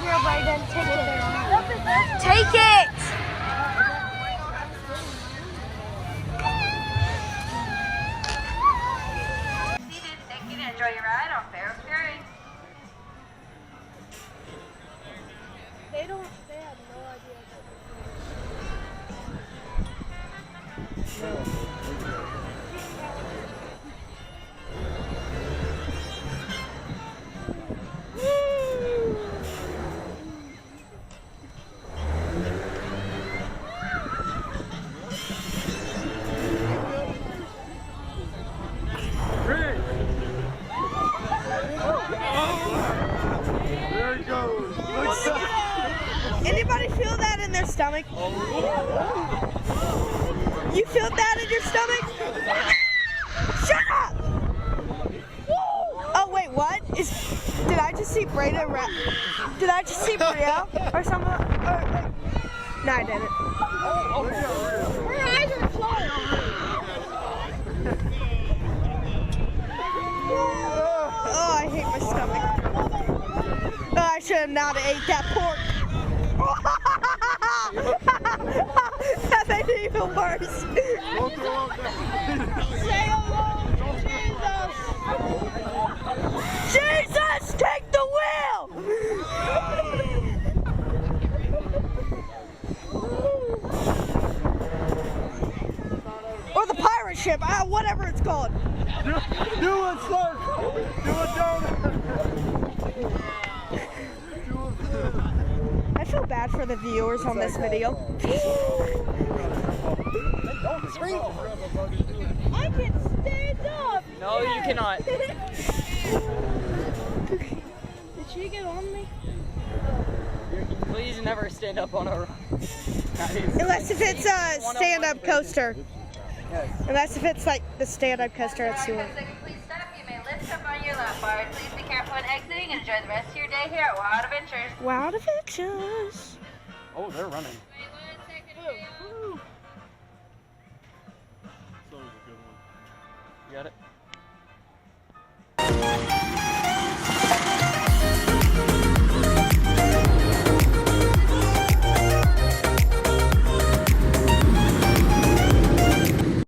Here, Brayden, take it. Take it! Thank you to enjoy your ride on Pharaoh Ferry. They have no idea. There he goes. Anybody feel that in their stomach? You feel that in your stomach? Shut up! Oh wait, what? Did I just see Brayden Did I just see Bria or someone? No, I didn't. Her eyes are closed. Oh, I hate my stomach. Oh, I should have not ate that pork. That made it even worse. Say hello, Jesus. Jesus, take the wheel. Or the pirate ship, whatever it's called. Do it, sir. Do it, Jonah. I feel bad for the viewers on this video. I can stand up. No, you cannot. Did she get on me? Please never stand up on a. Unless if it's a stand-up coaster. Unless if it's like the stand-up coaster at Sewell. Please stop. You may lift up on your lap bar. Please be careful when exiting and enjoy the rest of your day here at Wild Adventures. Wild Adventures. Oh, they're running.